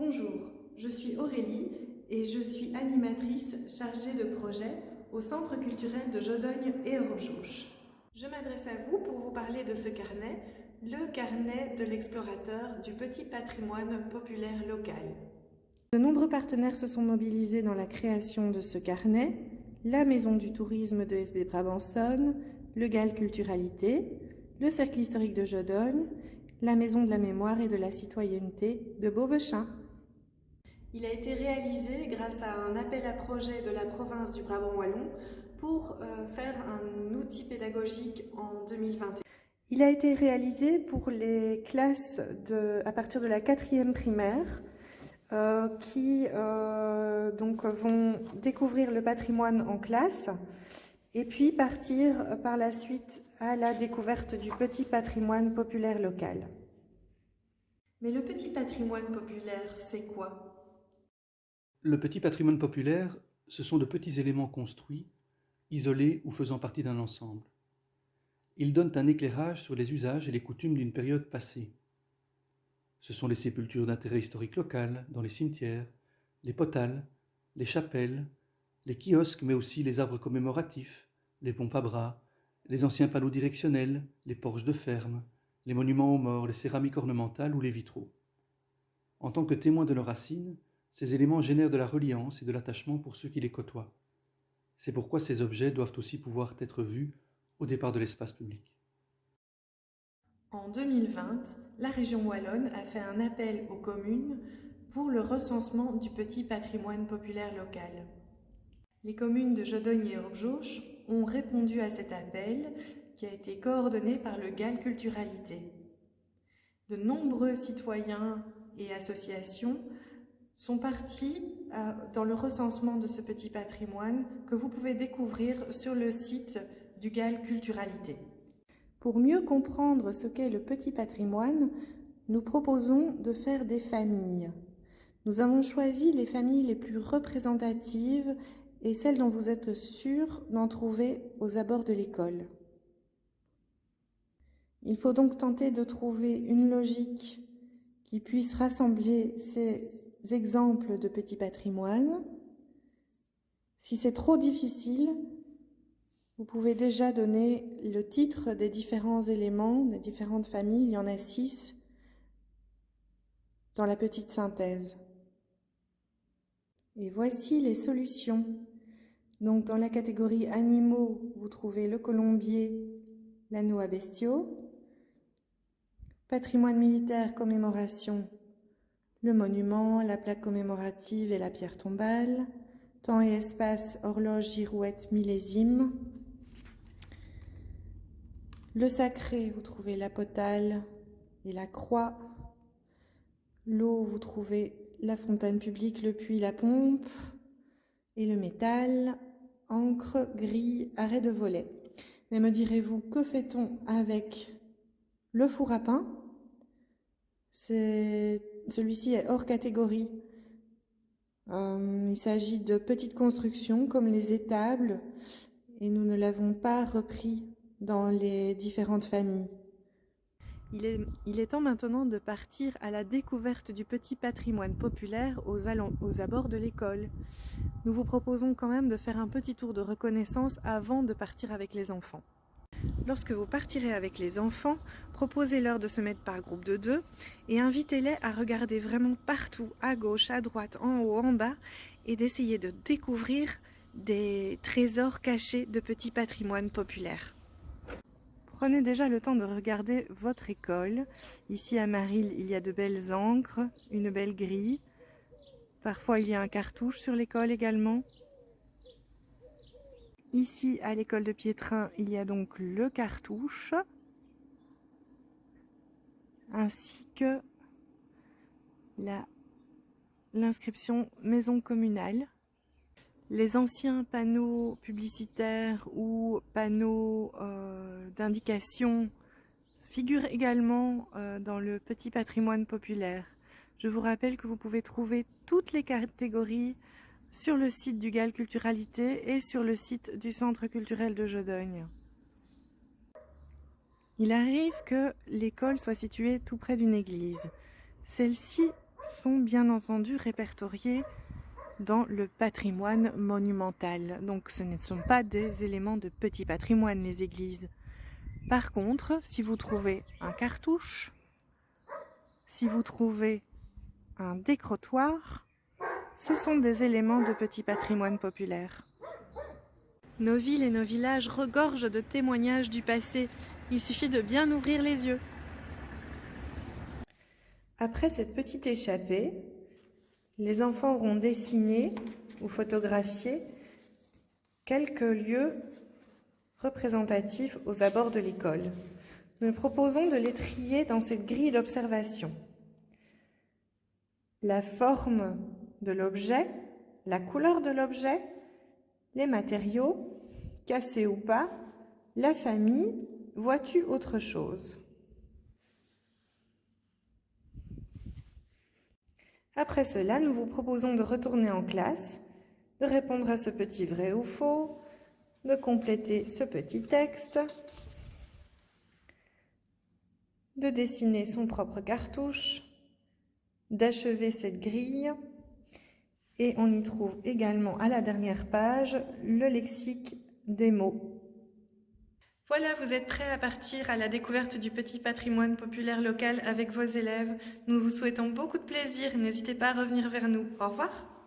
Bonjour, je suis Aurélie et je suis animatrice chargée de projet au Centre culturel de Jodogne et Orjouch. Je m'adresse à vous pour vous parler de ce carnet, le carnet de l'explorateur du petit patrimoine populaire local. De nombreux partenaires se sont mobilisés dans la création de ce carnet, la Maison du tourisme de SB Brabançonne, le GAL Culturalité, le Cercle historique de Jodogne, la Maison de la mémoire et de la citoyenneté de Beauvechain. Il a été réalisé grâce à un appel à projet de la province du Brabant wallon pour faire un outil pédagogique en 2021. Il a été réalisé pour les classes à partir de la 4e primaire qui donc vont découvrir le patrimoine en classe et puis partir par la suite à la découverte du petit patrimoine populaire local. Mais le petit patrimoine populaire, c'est quoi ? Le petit patrimoine populaire, ce sont de petits éléments construits, isolés ou faisant partie d'un ensemble. Ils donnent un éclairage sur les usages et les coutumes d'une période passée. Ce sont les sépultures d'intérêt historique local, dans les cimetières, les potales, les chapelles, les kiosques, mais aussi les arbres commémoratifs, les pompes à bras, les anciens panneaux directionnels, les porches de ferme, les monuments aux morts, les céramiques ornementales ou les vitraux. En tant que témoins de leurs racines, ces éléments génèrent de la reliance et de l'attachement pour ceux qui les côtoient. C'est pourquoi ces objets doivent aussi pouvoir être vus au départ de l'espace public. En 2020, la région wallonne a fait un appel aux communes pour le recensement du petit patrimoine populaire local. Les communes de Jodogne et Orjouch ont répondu à cet appel qui a été coordonné par le GAL Culturalité. De nombreux citoyens et associations sont partis dans le recensement de ce petit patrimoine que vous pouvez découvrir sur le site du GAL Culturalité. Pour mieux comprendre ce qu'est le petit patrimoine, nous proposons de faire des familles. Nous avons choisi les familles les plus représentatives et celles dont vous êtes sûrs d'en trouver aux abords de l'école. Il faut donc tenter de trouver une logique qui puisse rassembler ces exemples de petit patrimoine. Si c'est trop difficile, vous pouvez déjà donner le titre des différents éléments, des différentes familles, il y en a 6 dans la petite synthèse. Et voici les solutions. Donc dans la catégorie animaux, vous trouvez le colombier, l'anneau à bestiaux. Patrimoine militaire, commémoration, le monument, la plaque commémorative et la pierre tombale. Temps et espace, horloge, girouette, millésime. Le sacré, vous trouvez la potale et la croix. L'eau, vous trouvez la fontaine publique, le puits, la pompe. Et le métal, encre, grille, arrêt de volet. Mais me direz-vous, que fait-on avec le four à pain ? Celui-ci est hors catégorie. Il s'agit de petites constructions comme les étables et nous ne l'avons pas repris dans les différentes familles. Il est temps maintenant de partir à la découverte du petit patrimoine populaire aux abords de l'école. Nous vous proposons quand même de faire un petit tour de reconnaissance avant de partir avec les enfants. Lorsque vous partirez avec les enfants, proposez-leur de se mettre par groupe de 2 et invitez-les à regarder vraiment partout, à gauche, à droite, en haut, en bas, et d'essayer de découvrir des trésors cachés de petits patrimoines populaires. Prenez déjà le temps de regarder votre école. Ici à Maril, il y a de belles encres, une belle grille. Parfois, il y a un cartouche sur l'école également. Ici, à l'école de Piétrin, il y a donc le cartouche, ainsi que l'inscription maison communale. Les anciens panneaux publicitaires ou panneaux d'indication figurent également dans le petit patrimoine populaire. Je vous rappelle que vous pouvez trouver toutes les catégories sur le site du GAL Culturalité et sur le site du Centre culturel de Jodogne. Il arrive que l'école soit située tout près d'une église. Celle-ci sont bien entendu répertoriés dans le patrimoine monumental. Donc ce ne sont pas des éléments de petit patrimoine, les églises. Par contre, si vous trouvez un cartouche, si vous trouvez un décrotoir, ce sont des éléments de petit patrimoine populaire. Nos villes et nos villages regorgent de témoignages du passé. Il suffit de bien ouvrir les yeux. Après cette petite échappée, les enfants auront dessiné ou photographié quelques lieux représentatifs aux abords de l'école. Nous proposons de les trier dans cette grille d'observation. La forme de l'objet, la couleur de l'objet, les matériaux, cassés ou pas, la famille, vois-tu autre chose? Après cela, nous vous proposons de retourner en classe, de répondre à ce petit vrai ou faux, de compléter ce petit texte, de dessiner son propre cartouche, d'achever cette grille, et on y trouve également à la dernière page le lexique des mots. Voilà, vous êtes prêts à partir à la découverte du petit patrimoine populaire local avec vos élèves. Nous vous souhaitons beaucoup de plaisir et n'hésitez pas à revenir vers nous. Au revoir.